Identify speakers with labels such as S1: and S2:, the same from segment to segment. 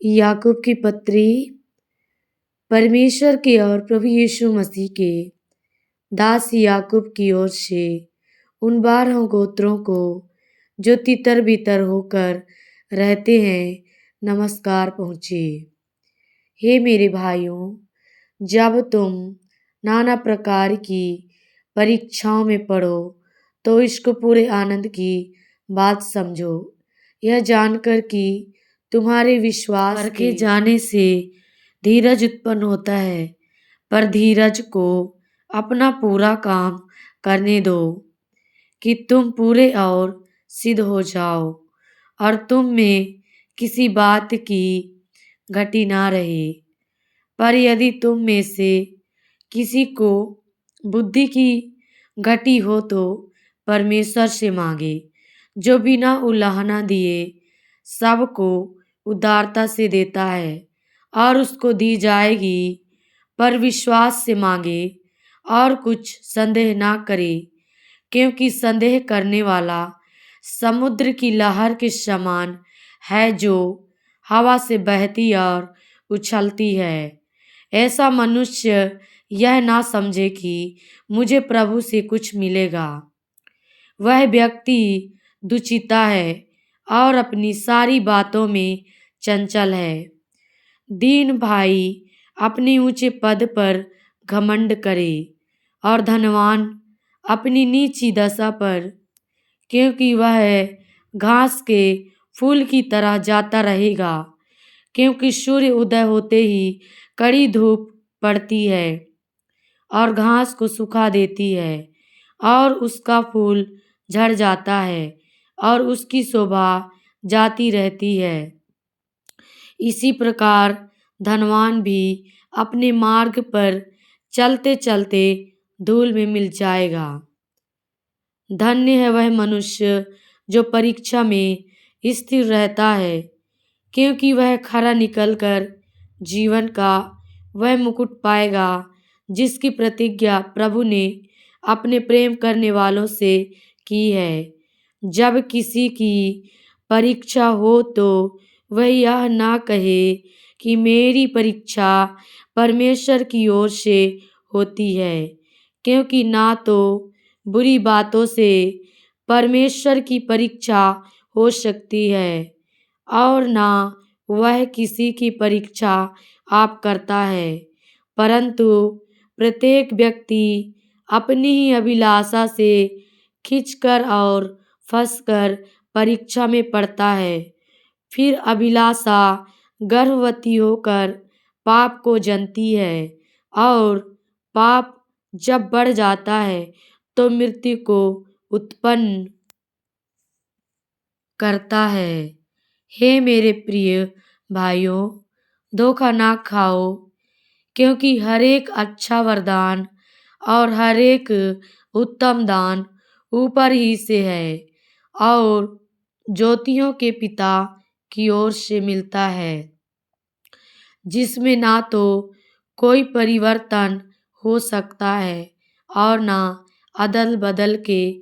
S1: याकूब की पत्री परमेश्वर के और प्रभु यीशु मसीह के दास याकूब की ओर से उन 12 गोत्रों को जो तितर बितर होकर रहते हैं नमस्कार पहुँचे। हे मेरे भाइयों, जब तुम नाना प्रकार की परीक्षाओं में पड़ो तो इसको पूरे आनंद की बात समझो, यह जानकर कि तुम्हारे विश्वास परखे जाने से धीरज उत्पन्न होता है। पर धीरज को अपना पूरा काम करने दो कि तुम पूरे और सिद्ध हो जाओ और तुम में किसी बात की घटी ना रहे। पर यदि तुम में से किसी को बुद्धि की घटी हो तो परमेश्वर से मांगे, जो बिना उलाहना दिए सबको उदारता से देता है और उसको दी जाएगी। पर विश्वास से मांगे और कुछ संदेह ना करे, क्योंकि संदेह करने वाला समुद्र की लहर के समान है जो हवा से बहती और उछलती है। ऐसा मनुष्य यह ना समझे कि मुझे प्रभु से कुछ मिलेगा। वह व्यक्ति दुचिता है और अपनी सारी बातों में चंचल है। दीन भाई अपने ऊंचे पद पर घमंड करे और धनवान अपनी नीची दशा पर, क्योंकि वह घास के फूल की तरह जाता रहेगा। क्योंकि सूर्य उदय होते ही कड़ी धूप पड़ती है और घास को सुखा देती है और उसका फूल झड़ जाता है और उसकी शोभा जाती रहती है। इसी प्रकार धनवान भी अपने मार्ग पर चलते चलते धूल में मिल जाएगा। धन्य है वह मनुष्य जो परीक्षा में स्थिर रहता है, क्योंकि वह खरा निकलकर जीवन का वह मुकुट पाएगा जिसकी प्रतिज्ञा प्रभु ने अपने प्रेम करने वालों से की है। जब किसी की परीक्षा हो तो वह यह ना कहे कि मेरी परीक्षा परमेश्वर की ओर से होती है, क्योंकि ना तो बुरी बातों से परमेश्वर की परीक्षा हो सकती है और ना वह किसी की परीक्षा आप करता है, परंतु प्रत्येक व्यक्ति अपनी ही अभिलाषा से खींचकर और फंसकर परीक्षा में पड़ता है। फिर अभिलाषा गर्भवती होकर पाप को जनती है और पाप जब बढ़ जाता है तो मृत्यु को उत्पन्न करता है। हे मेरे प्रिय भाइयों, धोखा ना खाओ, क्योंकि हर एक अच्छा वरदान और हर एक उत्तम दान ऊपर ही से है और ज्योतियों के पिता की ओर से मिलता है, जिसमें ना तो कोई परिवर्तन हो सकता है और ना अदल बदल के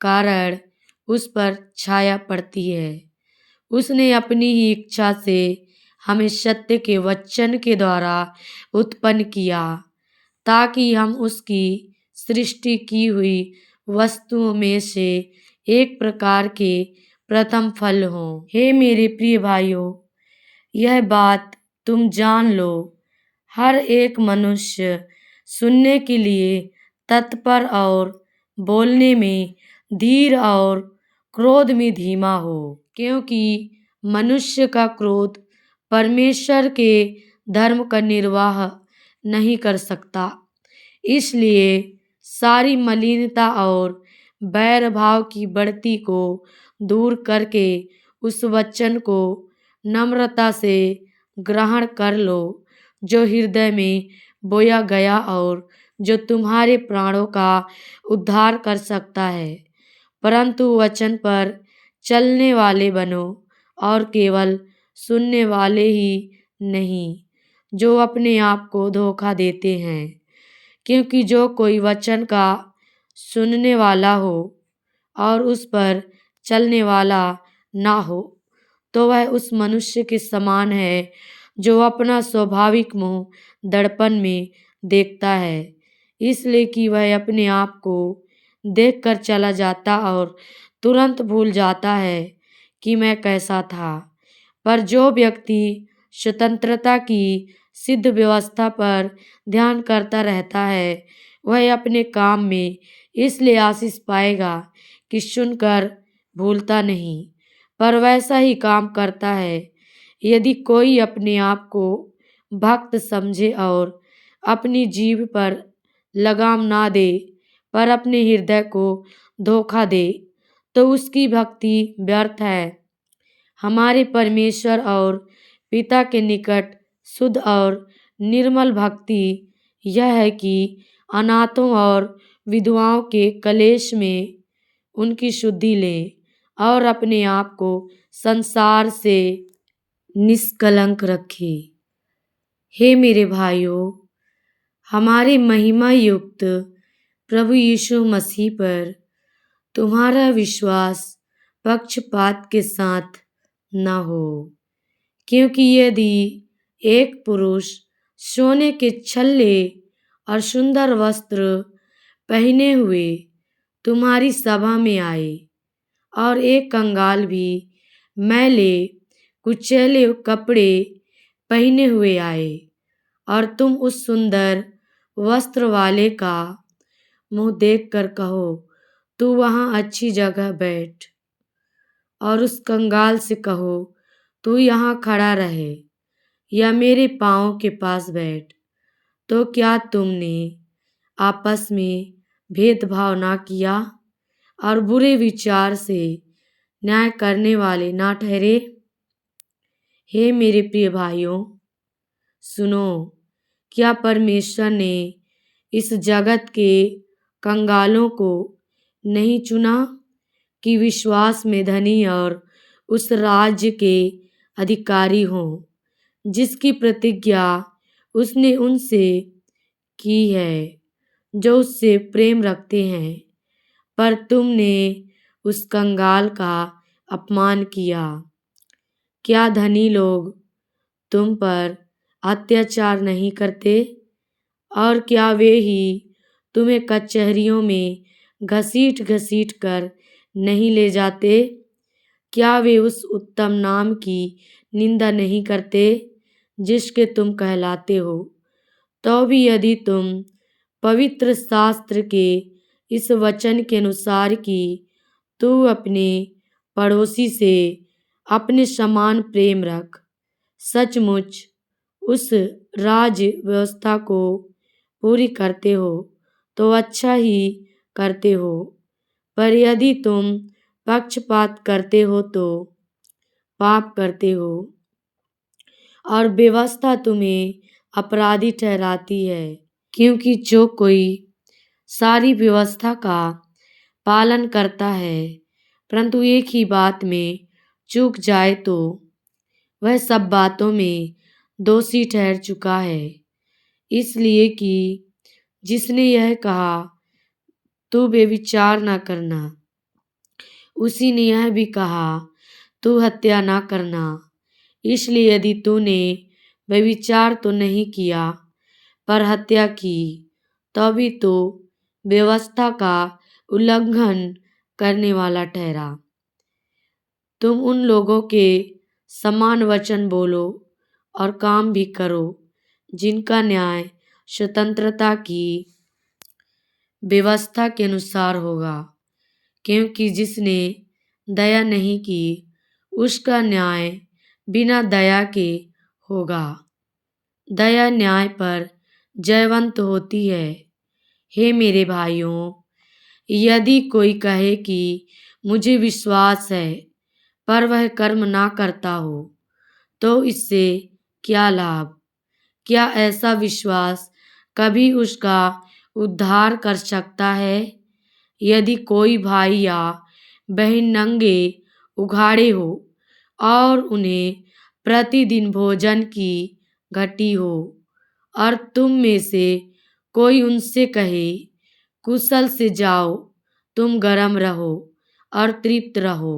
S1: कारण उस पर छाया पड़ती है। उसने अपनी ही इच्छा से हमें सत्य के वचन के द्वारा उत्पन्न किया, ताकि हम उसकी सृष्टि की हुई वस्तुओं में से एक प्रकार के प्रथम फल हों। हे मेरे प्रिय भाइयों, यह बात तुम जान लो, हर एक मनुष्य सुनने के लिए तत्पर और बोलने में धीर और क्रोध में धीमा हो, क्योंकि मनुष्य का क्रोध परमेश्वर के धर्म का निर्वाह नहीं कर सकता। इसलिए सारी मलिनता और बैर भाव की बढ़ती को दूर करके उस वचन को नम्रता से ग्रहण कर लो जो हृदय में बोया गया और जो तुम्हारे प्राणों का उद्धार कर सकता है। परंतु वचन पर चलने वाले बनो और केवल सुनने वाले ही नहीं, जो अपने आप को धोखा देते हैं। क्योंकि जो कोई वचन का सुनने वाला हो और उस पर चलने वाला ना हो तो वह उस मनुष्य के समान है जो अपना स्वाभाविक मुंह दर्पण में देखता है, इसलिए कि वह अपने आप को देखकर चला जाता और तुरंत भूल जाता है कि मैं कैसा था। पर जो व्यक्ति स्वतंत्रता की सिद्ध व्यवस्था पर ध्यान करता रहता है, वह अपने काम में इसलिए आशीष पाएगा कि सुनकर भूलता नहीं, पर वैसा ही काम करता है। यदि कोई अपने आप को भक्त समझे और अपनी जीभ पर लगाम ना दे, पर अपने हृदय को धोखा दे, तो उसकी भक्ति व्यर्थ है। हमारे परमेश्वर और पिता के निकट शुद्ध और निर्मल भक्ति यह है कि अनाथों और विधवाओं के कलेश में उनकी शुद्धि लें और अपने आप को संसार से निष्कलंक रखें। हे मेरे भाइयों, हमारे महिमा युक्त प्रभु यीशु मसीह पर तुम्हारा विश्वास पक्षपात के साथ न हो, क्योंकि यदि एक पुरुष सोने के छल्ले और सुंदर वस्त्र पहने हुए तुम्हारी सभा में आए और एक कंगाल भी मैले कुचैले कपड़े पहने हुए आए, और तुम उस सुंदर वस्त्र वाले का मुंह देखकर कहो, तू वहाँ अच्छी जगह बैठ, और उस कंगाल से कहो, तू यहाँ खड़ा रहे या मेरे पाँव के पास बैठ, तो क्या तुमने आपस में भेदभाव ना किया और बुरे विचार से न्याय करने वाले ना ठहरे? हे मेरे प्रिय भाइयों, सुनो, क्या परमेश्वर ने इस जगत के कंगालों को नहीं चुना कि विश्वास में धनी और उस राज्य के अधिकारी हों जिसकी प्रतिज्ञा उसने उनसे की है जो उससे प्रेम रखते हैं? पर तुमने उस कंगाल का अपमान किया। क्या धनी लोग तुम पर अत्याचार नहीं करते? और क्या वे ही तुम्हें कचहरियों में घसीट घसीट कर नहीं ले जाते? क्या वे उस उत्तम नाम की निंदा नहीं करते जिसके तुम कहलाते हो? तो भी यदि तुम पवित्र शास्त्र के इस वचन के अनुसार कि तू अपने पड़ोसी से अपने समान प्रेम रख, सचमुच उस राज व्यवस्था को पूरी करते हो, तो अच्छा ही करते हो। पर यदि तुम पक्षपात करते हो तो पाप करते हो, और व्यवस्था तुम्हें अपराधी ठहराती है। क्योंकि जो कोई सारी व्यवस्था का पालन करता है, परंतु एक ही बात में चूक जाए, तो वह सब बातों में दोषी ठहर चुका है। इसलिए कि जिसने यह कहा, तू व्यभिचार न करना, उसी ने यह भी कहा, तू हत्या न करना। इसलिए यदि तूने व्यभिचार तो नहीं किया पर हत्या की, तो भी तो व्यवस्था का उल्लंघन करने वाला ठहरा। तुम उन लोगों के समान वचन बोलो और काम भी करो जिनका न्याय स्वतंत्रता की व्यवस्था के अनुसार होगा, क्योंकि जिसने दया नहीं की उसका न्याय बिना दया के होगा। दया न्याय पर जयवंत होती है। हे मेरे भाइयों, यदि कोई कहे कि मुझे विश्वास है पर वह कर्म ना करता हो, तो इससे क्या लाभ? क्या ऐसा विश्वास कभी उसका उद्धार कर सकता है? यदि कोई भाई या बहन नंगे उघाड़े हो और उन्हें प्रतिदिन भोजन की घटी हो, और तुम में से कोई उनसे कहे, कुशल से जाओ, तुम गर्म रहो और तृप्त रहो,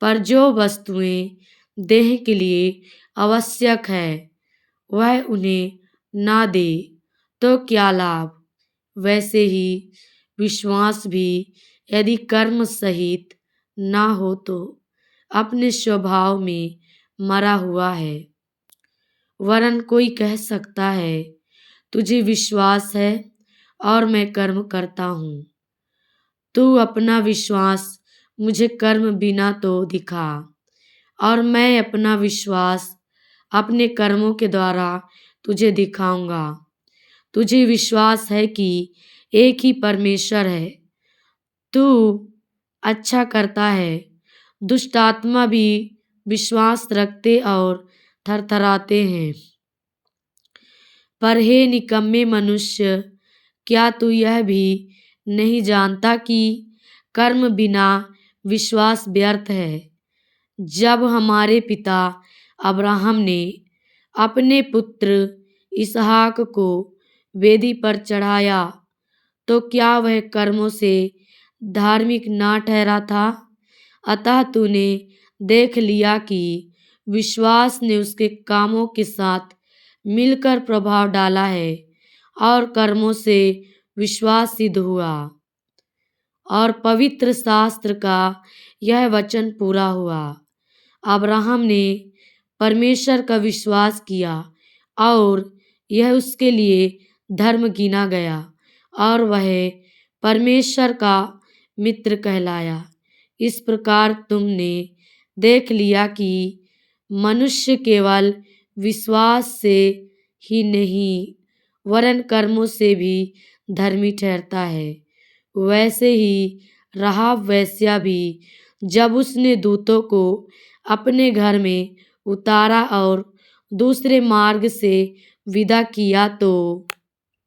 S1: पर जो वस्तुएं देह के लिए आवश्यक है वह उन्हें ना दे तो क्या लाभ। वैसे ही विश्वास भी यदि कर्म सहित ना हो तो अपने स्वभाव में मरा हुआ है। वरन कोई कह सकता है तुझे विश्वास है और मैं कर्म करता हूँ, तू अपना विश्वास मुझे कर्म बिना तो दिखा और मैं अपना विश्वास अपने कर्मों के द्वारा तुझे दिखाऊंगा। तुझे विश्वास है कि एक ही परमेश्वर है, तू अच्छा करता है। दुष्ट आत्मा भी विश्वास रखते और थरथराते हैं। पर हे निकम्मे मनुष्य, क्या तू यह भी नहीं जानता कि कर्म बिना विश्वास व्यर्थ है। जब हमारे पिता अब्राहम ने अपने पुत्र इसहाक को वेदी पर चढ़ाया तो क्या वह कर्मों से धार्मिक ना ठहरा था। अतः तूने देख लिया कि विश्वास ने उसके कामों के साथ मिलकर प्रभाव डाला है और कर्मों से विश्वास सिद्ध हुआ और पवित्र शास्त्र का यह वचन पूरा हुआ। अब्राहम ने परमेश्वर का विश्वास किया और यह उसके लिए धर्म गिना गया और वह परमेश्वर का मित्र कहलाया। इस प्रकार तुमने देख लिया कि मनुष्य केवल विश्वास से ही नहीं वरन कर्मों से भी धर्मी ठहरता है। वैसे ही राहाब वेश्या भी जब उसने दूतों को अपने घर में उतारा और दूसरे मार्ग से विदा किया तो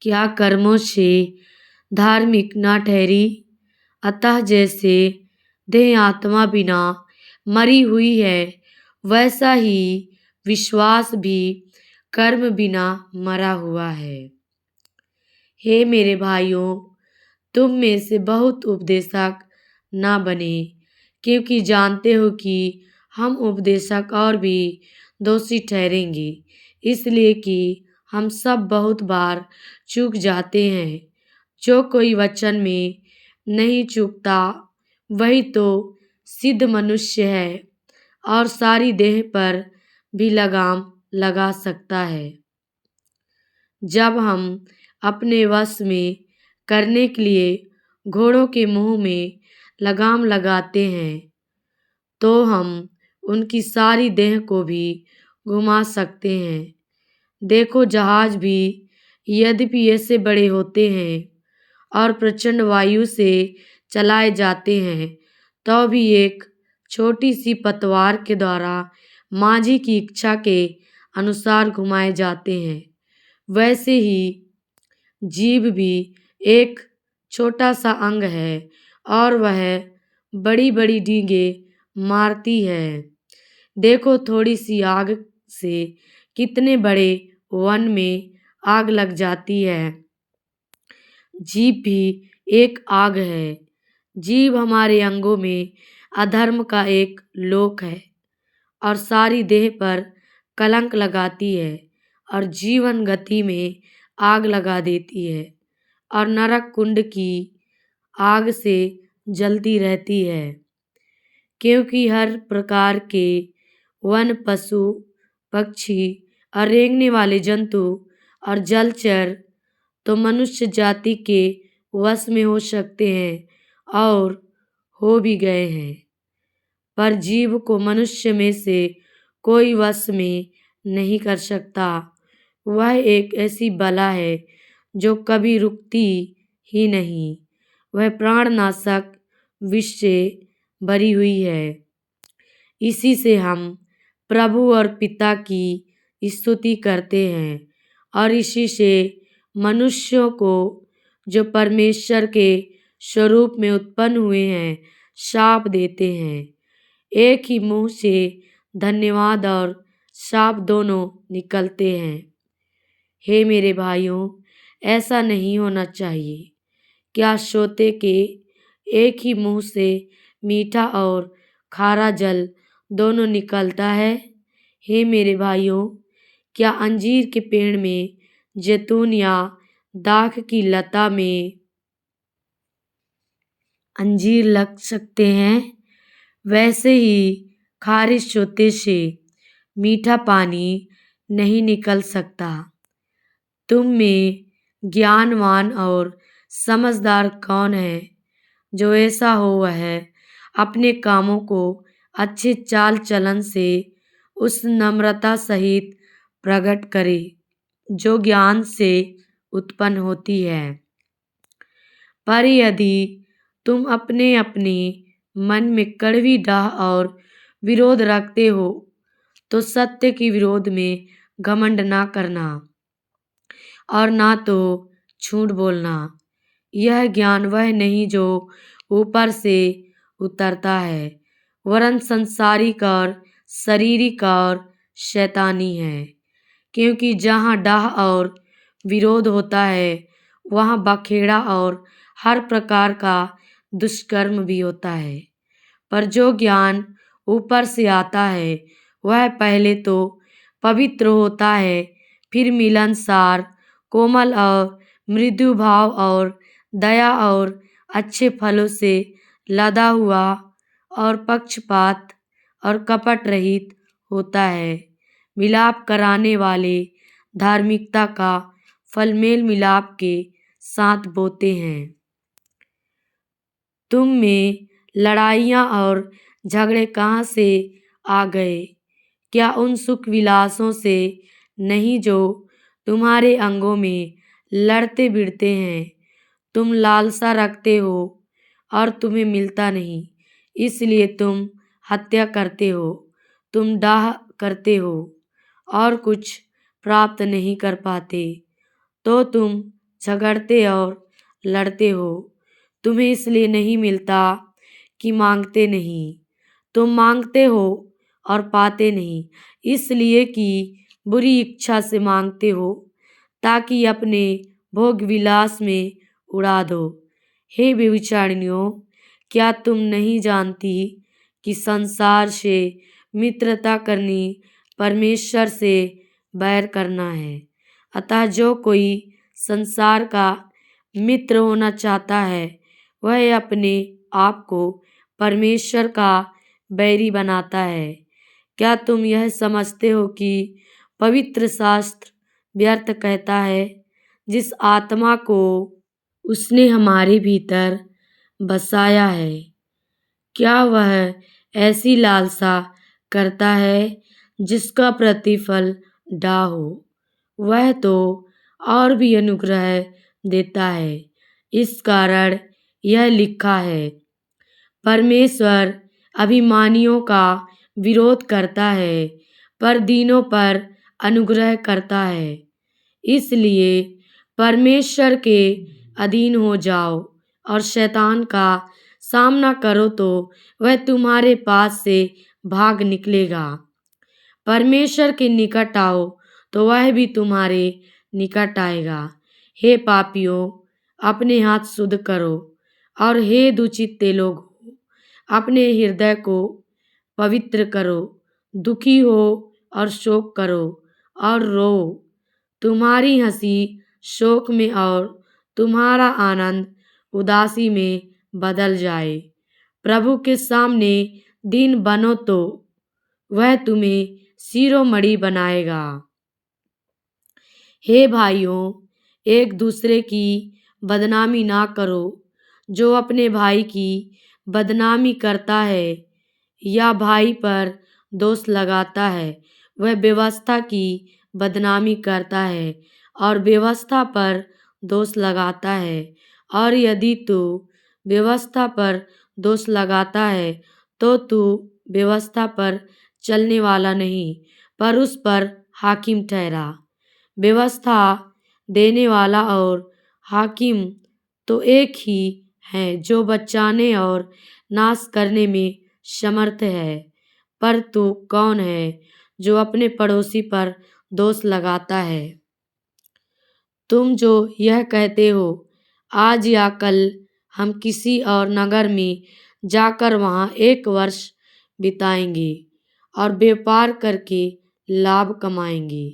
S1: क्या कर्मों से धार्मिक ना ठहरी। अतः जैसे देह आत्मा बिना मरी हुई है वैसा ही विश्वास भी कर्म बिना मरा हुआ है। हे मेरे भाइयों, तुम में से बहुत उपदेशक ना बने, क्योंकि जानते हो कि हम उपदेशक और भी दोषी ठहरेंगे, इसलिए कि हम सब बहुत बार चूक जाते हैं। जो कोई वचन में नहीं चूकता वही तो सिद्ध मनुष्य है और सारी देह पर भी लगाम लगा सकता है। जब हम अपने वश में करने के लिए घोड़ों के मुंह में लगाम लगाते हैं तो हम उनकी सारी देह को भी घुमा सकते हैं। देखो, जहाज भी यद्यपि ऐसे बड़े होते हैं और प्रचंड वायु से चलाए जाते हैं तो भी एक छोटी सी पतवार के द्वारा माझी की इच्छा के अनुसार घुमाए जाते हैं। वैसे ही जीभ भी एक छोटा सा अंग है और वह बड़ी बड़ी डींगे मारती है। देखो, थोड़ी सी आग से कितने बड़े वन में आग लग जाती है। जीभ भी एक आग है। जीभ हमारे अंगों में अधर्म का एक लोक है और सारी देह पर कलंक लगाती है और जीवन गति में आग लगा देती है और नरक कुंड की आग से जलती रहती है। क्योंकि हर प्रकार के वन पशु पक्षी और रेंगने वाले जंतु और जलचर तो मनुष्य जाति के वश में हो सकते हैं और हो भी गए हैं, पर जीव को मनुष्य में से कोई वश में नहीं कर सकता। वह एक ऐसी बला है जो कभी रुकती ही नहीं। वह प्राणनाशक विष से भरी हुई है। इसी से हम प्रभु और पिता की स्तुति करते हैं और इसी से मनुष्यों को जो परमेश्वर के स्वरूप में उत्पन्न हुए हैं शाप देते हैं। एक ही मुंह से धन्यवाद और शाप दोनों निकलते हैं। हे मेरे भाइयों, ऐसा नहीं होना चाहिए। क्या सोते के एक ही मुंह से मीठा और खारा जल दोनों निकलता है। हे मेरे भाइयों, क्या अंजीर के पेड़ में, जैतून या दाख की लता में अंजीर लग सकते हैं? वैसे ही खारे सोते से मीठा पानी नहीं निकल सकता। तुम में ज्ञानवान और समझदार कौन है? जो ऐसा हो वह अपने कामों को अच्छे चाल चलन से उस नम्रता सहित प्रकट करे जो ज्ञान से उत्पन्न होती है। पर यदि तुम अपने अपने मन में कड़वी डाह और विरोध रखते हो तो सत्य के विरोध में घमंड ना करना और ना तो झूठ बोलना। यह ज्ञान वह नहीं जो ऊपर से उतरता है, वरन संसारिक और शारीरिक और शैतानी है। क्योंकि जहाँ डाह और विरोध होता है वहाँ बखेड़ा और हर प्रकार का दुष्कर्म भी होता है। पर जो ज्ञान ऊपर से आता है वह पहले तो पवित्र होता है, फिर मिलनसार, कोमल और मृदु भाव और दया और अच्छे फलों से लदा हुआ और पक्षपात और कपट रहित होता है। मिलाप कराने वाले धार्मिकता का फल मेल मिलाप के साथ बोते हैं। तुम में लड़ाइयाँ और झगड़े कहाँ से आ गए? क्या उन सुख विलासों से नहीं जो तुम्हारे अंगों में लड़ते भिड़ते हैं? तुम लालसा रखते हो और तुम्हें मिलता नहीं, इसलिए तुम हत्या करते हो। तुम डाह करते हो और कुछ प्राप्त नहीं कर पाते, तो तुम झगड़ते और लड़ते हो। तुम्हें इसलिए नहीं मिलता कि मांगते नहीं। तुम मांगते हो और पाते नहीं, इसलिए कि बुरी इच्छा से मांगते हो, ताकि अपने भोग विलास में उड़ा दो। हे व्यभिचारिणियों, क्या तुम नहीं जानती कि संसार से मित्रता करनी परमेश्वर से बैर करना है? अतः जो कोई संसार का मित्र होना चाहता है वह अपने आप को परमेश्वर का बैरी बनाता है। क्या तुम यह समझते हो कि पवित्र शास्त्र व्यर्थ कहता है, जिस आत्मा को उसने हमारे भीतर बसाया है? क्या वह ऐसी लालसा करता है जिसका प्रतिफल डाह हो? वह तो और भी अनुग्रह देता है। इस कारण यह लिखा है, परमेश्वर अभिमानियों का विरोध करता है पर दीनों पर अनुग्रह करता है। इसलिए परमेश्वर के अधीन हो जाओ और शैतान का सामना करो तो वह तुम्हारे पास से भाग निकलेगा। परमेश्वर के निकट आओ तो वह भी तुम्हारे निकट आएगा। हे पापियों, अपने हाथ शुद्ध करो, और हे दुचित्ते लोगों, अपने हृदय को पवित्र करो। दुखी हो और शोक करो और रो। तुम्हारी हंसी शोक में और तुम्हारा आनंद उदासी में बदल जाए। प्रभु के सामने दीन बनो तो वह तुम्हें शिरोमणि बनाएगा। हे भाइयों, एक दूसरे की बदनामी ना करो। जो अपने भाई की बदनामी करता है या भाई पर दोष लगाता है वह व्यवस्था की बदनामी करता है और व्यवस्था पर दोष लगाता है। और यदि तू व्यवस्था पर दोष लगाता है तो तू व्यवस्था पर चलने वाला नहीं पर उस पर हाकिम ठहरा। व्यवस्था देने वाला और हाकिम तो एक ही है जो बचाने और नाश करने में समर्थ है। पर तू कौन है जो अपने पड़ोसी पर दोष लगाता है? तुम जो यह कहते हो, आज या कल हम किसी और नगर में जाकर वहाँ 1 वर्ष बिताएंगे और व्यापार करके लाभ कमाएंगे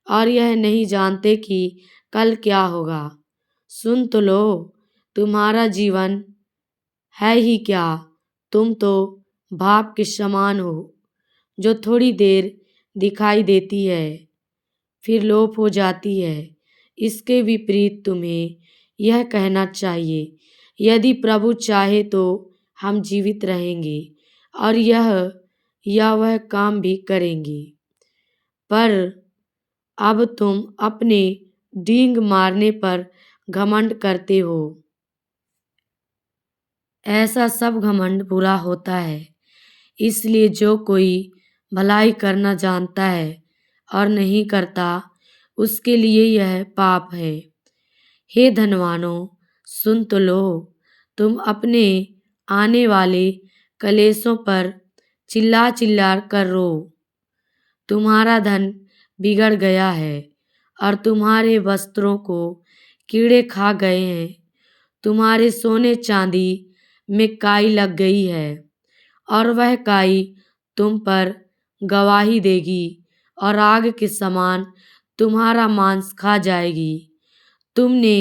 S1: और यह नहीं जानते कि कल क्या होगा। सुन तो लो, तुम्हारा जीवन है ही क्या, तुम तो भाप के समान हो जो थोड़ी देर दिखाई देती है फिर लोप हो जाती है। इसके विपरीत तुम्हें यह कहना चाहिए, यदि प्रभु चाहे तो हम जीवित रहेंगे और यह या वह काम भी करेंगे। पर अब तुम अपने डींग मारने पर घमंड करते हो। ऐसा सब घमंड बुरा होता है, इसलिए जो कोई भलाई करना जानता है और नहीं करता उसके लिए यह पाप है। हे धनवानों, सुन तो लो, तुम अपने आने वाले कलेशों पर चिल्ला चिल्ला कर रो। तुम्हारा धन बिगड़ गया है और तुम्हारे वस्त्रों को कीड़े खा गए हैं। तुम्हारे सोने चांदी में काई लग गई है और वह काई तुम पर गवाही देगी और आग के समान तुम्हारा मांस खा जाएगी। तुमने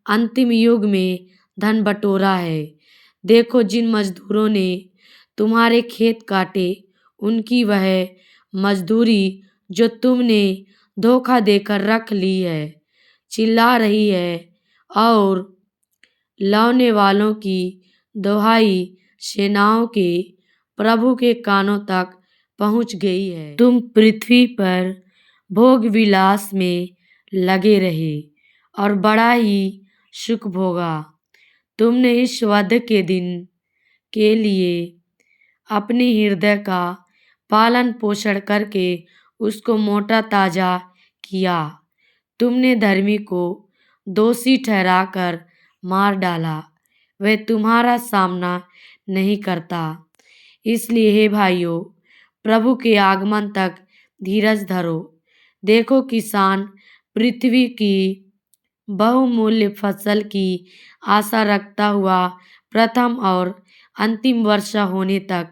S1: अंतिम युग में धन बटोरा है। देखो, जिन मजदूरों ने तुम्हारे खेत काटे उनकी वह मजदूरी जो तुमने धोखा देकर रख ली है चिल्ला रही है और लाने वालों की दुहाई सेनाओं के प्रभु के कानों तक पहुंच गई है। तुम पृथ्वी पर भोग विलास में लगे रहे और बड़ा ही सुख भोगा। तुमने इस वध के दिन के लिए अपने हृदय का पालन पोषण करके उसको मोटा ताजा किया। तुमने धर्मी को दोषी ठहराकर मार डाला, वह तुम्हारा सामना नहीं करता। इसलिए हे भाइयों, प्रभु के आगमन तक धीरज धरो। देखो, किसान पृथ्वी की बहुमूल्य फसल की आशा रखता हुआ प्रथम और अंतिम वर्षा होने तक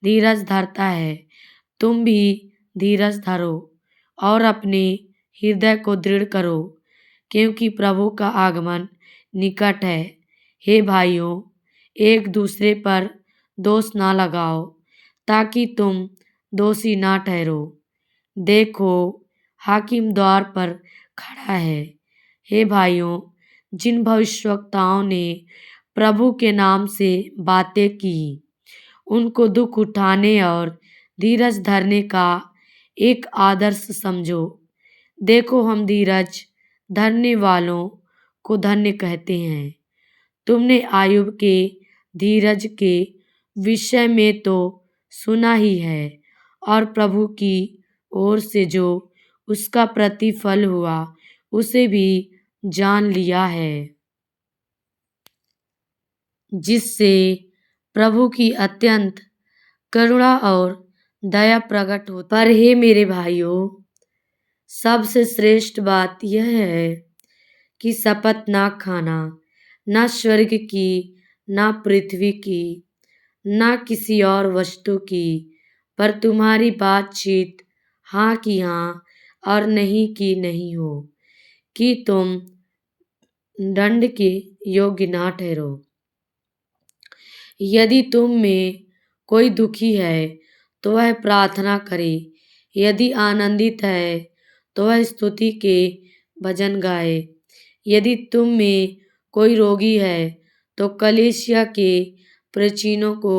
S1: धीरज धरता है। तुम भी धीरज धरो और अपने हृदय को दृढ़ करो, क्योंकि प्रभु का आगमन निकट है। हे भाइयों, एक दूसरे पर दोष ना लगाओ ताकि तुम दोषी ना ठहरो। देखो, हाकिम द्वार पर खड़ा है। हे भाइयों, जिन भविष्यवक्ताओं ने प्रभु के नाम से बातें की उनको दुख उठाने और धीरज धरने का एक आदर्श समझो। देखो, हम धीरज धरने वालों को धन्य कहते हैं। तुमने आयुब के धीरज के विषय में तो सुना ही है और प्रभु की ओर से जो उसका प्रतिफल हुआ उसे भी जान लिया है, जिससे प्रभु की अत्यंत करुणा और दया प्रकट हो। पर हे मेरे भाइयों, सबसे श्रेष्ठ बात यह है कि शपथ ना खाना, ना स्वर्ग की, ना पृथ्वी की, ना किसी और वस्तु की, पर तुम्हारी बातचीत हाँ की हाँ और नहीं की नहीं हो, कि तुम दंड के योग्य ना ठहरो। यदि तुम में कोई दुखी है तो वह प्रार्थना करे, यदि आनंदित है तो वह स्तुति के भजन गाए। यदि तुम में कोई रोगी है तो कलीसिया के प्राचीनों को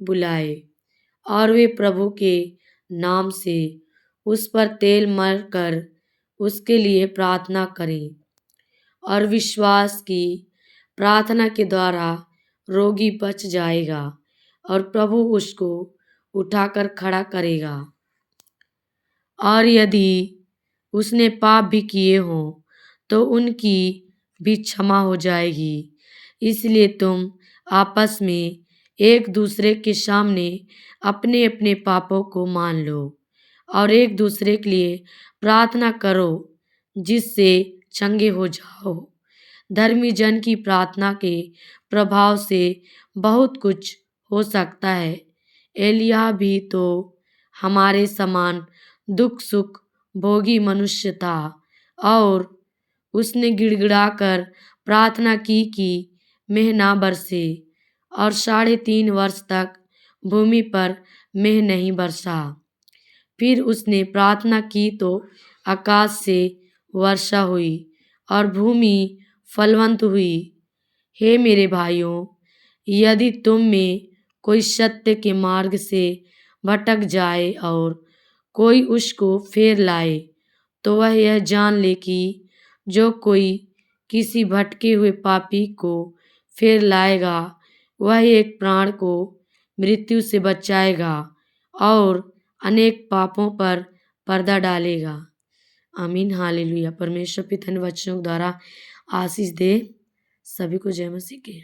S1: बुलाए और वे प्रभु के नाम से उस पर तेल मल कर उसके लिए प्रार्थना करें, और विश्वास की प्रार्थना के द्वारा रोगी बच जाएगा और प्रभु उसको उठाकर खड़ा करेगा। और यदि उसने पाप भी किए हों तो उनकी भी क्षमा हो जाएगी। इसलिए तुम आपस में एक दूसरे के सामने अपने अपने पापों को मान लो और एक दूसरे के लिए प्रार्थना करो, जिससे चंगे हो जाओ। धर्मी जन की प्रार्थना के प्रभाव से बहुत कुछ हो सकता है। एलिय्याह भी तो हमारे समान दुख सुख भोगी मनुष्य था, और उसने गिड़गिड़ाकर प्रार्थना की कि मेह ना बरसे, और 3.5 वर्ष तक भूमि पर मेह नहीं बरसा। फिर उसने प्रार्थना की तो आकाश से वर्षा हुई और भूमि फलवंत हुई। हे मेरे भाइयों, यदि तुम में कोई सत्य के मार्ग से भटक जाए और कोई उसको फेर लाए, तो वह यह जान ले कि जो कोई किसी भटके हुए पापी को फेर लाएगा, वह एक प्राण को मृत्यु से बचाएगा और अनेक पापों पर पर्दा डालेगा। आमीन, हालेलुया। परमेश्वर पिता ने वचनों द्वारा आशीष दे। सभी को जय मसीह की।